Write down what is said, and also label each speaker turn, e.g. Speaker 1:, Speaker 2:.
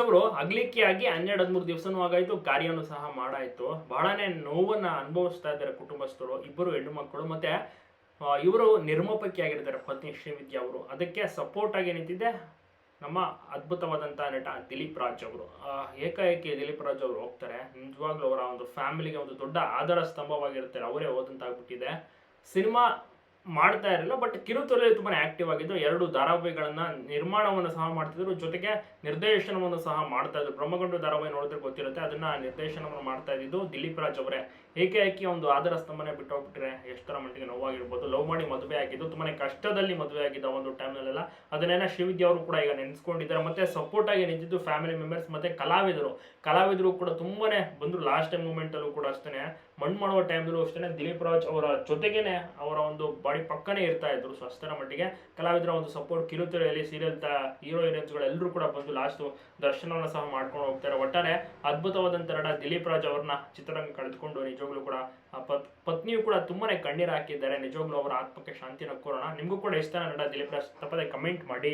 Speaker 1: ಅವರು ಅಗಲಿಕೆಯಾಗಿ 12-13 ದಿವಸನೂ ಆಗಾಯ್ತು, ಕಾರ್ಯನೂ ಸಹ ಮಾಡಾಯ್ತು. ಬಹಳನೇ ನೋವನ್ನ ಅನುಭವಿಸ್ತಾ ಇದ್ದಾರೆ ಕುಟುಂಬಸ್ಥರು. ಇಬ್ಬರು ಹೆಣ್ಣು ಮಕ್ಕಳು ಮತ್ತೆ ಇವರು ನಿರ್ಮಾಪಕಿ ಆಗಿರ್ತಾರೆ ಪತ್ನಿ ಶ್ರೀವಿದ್ಯಾ ಅವರು. ಅದಕ್ಕೆ ಸಪೋರ್ಟ್ ಆಗಿ ನಿಂತಿದ್ದೆ ನಮ್ಮ ಅದ್ಭುತವಾದಂತಹ ನಟ ದಿಲೀಪ್ ರಾಜ್ ಅವರು. ಏಕಾಏಕಿ ದಿಲೀಪ್ ರಾಜ್ ಅವರು ಹೋಗ್ತಾರೆ. ನಿಜವಾಗ್ಲೂ ಅವರ ಒಂದು ಫ್ಯಾಮಿಲಿಗೆ ಒಂದು ದೊಡ್ಡ ಆಧಾರ ಸ್ತಂಭವಾಗಿರ್ತಾರೆ. ಅವರೇ ಹೋದಂತಾಗ್ಬಿಟ್ಟಿದೆ. ಸಿನಿಮಾ ಮಾಡ್ತಾ ಇರಲಿಲ್ಲ, ಬಟ್ ಕಿರುತೆರೆಯಲ್ಲಿ ತುಂಬಾ ಆಕ್ಟಿವ್ ಆಗಿದ್ದು. 2 ಧಾರಾವಾಹಿಗಳನ್ನ ನಿರ್ಮಾಣವನ್ನು ಸಹ ಮಾಡ್ತಿದ್ರು, ಜೊತೆಗೆ ನಿರ್ದೇಶನವನ್ನು ಸಹ ಮಾಡ್ತಾ ಇದ್ರು. ಬ್ರಹ್ಮಗಂಡು ಧಾರಾವಾಹಿ ನೋಡಿದ್ರೆ ಗೊತ್ತಿರುತ್ತೆ, ಅದನ್ನ ನಿರ್ದೇಶನವನ್ನು ಮಾಡ್ತಾ ಇದ್ದು ದಿಲೀಪ್ ರಾಜ್ ಅವರೇ. ಏಕಾಏಕಿ ಒಂದು ಆಧಾರ ಸ್ತಂಭನೆ ಬಿಟ್ಟು ಹೋಗ್ಬಿಟ್ರೆ ಎಷ್ಟರ ಮಟ್ಟಿಗೆ ನೋವಾಗಿರ್ಬೋದು. ಲವ್ ಮಾಡಿ ಮದುವೆ ಆಗಿದ್ದು, ತುಂಬಾನೇ ಕಷ್ಟದಲ್ಲಿ ಮದುವೆ ಆಗಿದ್ದ ಒಂದು ಟೈಮ್ನಲ್ಲೆಲ್ಲ. ಅದನ್ನೆಲ್ಲ ಶ್ರೀವಿದ್ಯಾ ಅವರು ಕೂಡ ಈಗ ನೆನೆಸ್ಕೊಂಡಿದ್ದಾರೆ. ಮತ್ತೆ ಸಪೋರ್ಟ್ ಆಗಿ ನಿಂತಿದ್ದು ಫ್ಯಾಮಿಲಿ ಮೆಂಬರ್ಸ್ ಮತ್ತೆ ಕಲಾವಿದರು ಕೂಡ ತುಂಬಾನೇ ಬಂದ್ರು. ಲಾಸ್ಟ್ ಟೈಮ್ ಮೂಮೆಂಟ್ ಅಲ್ಲೂ ಕೂಡ ಅಷ್ಟೇ, ಮಣ್ಣು ಮಾಡುವ ಟೈಮ್ನಲ್ಲೂ ಅಷ್ಟೇ ದಿಲೀಪ್ ರಾಜ್ ಅವರ ಜೊತೆಗೇನೆ ಅವರ ಒಂದು ಬಾಡಿ ಪಕ್ಕನೇ ಇರ್ತಾ ಇದ್ರು. ಸೊ ಅಷ್ಟರ ಮಟ್ಟಿಗೆ ಕಲಾವಿದರ ಒಂದು ಸಪೋರ್ಟ್ ಕಿರುತೆರೆಯಲ್ಲಿ ಸೀರಿಯಲ್ ಹೀರೋ ಹೀರೋಯಿನ್ಸ್ಗಳು ಎಲ್ಲರೂ ಕೂಡ ಬಂದು ಲಾಸ್ಟ್ ದರ್ಶನವನ್ನು ಸಹ ಮಾಡ್ಕೊಂಡು ಹೋಗ್ತಾರೆ. ಒಟ್ಟಾರೆ ಅದ್ಭುತವಾದಂತ ನಟ ದಿಲೀಪ್ ರಾಜ್ ಅವ್ರನ್ನ ಚಿತ್ರರಂಗ ಕಳೆದುಕೊಂಡು ನಿಜವಾಗ್ಲೂ ಕೂಡ ಪತ್ನಿಯು ಕೂಡ ತುಂಬಾನೇ ಕಣ್ಣೀರು ಹಾಕಿದ್ದಾರೆ. ನಿಜವಾಗ್ಲೂ ಅವರ ಆತ್ಮಕ್ಕೆ ಶಾಂತಿನ ಕೋರೋಣ. ನಿಮಗೂ ಕೂಡ ಇಷ್ಟ ನಟ ದಿಲೀಪ್ ರಾಜ್, ತಪ್ಪದೆ ಕಮೆಂಟ್ ಮಾಡಿ.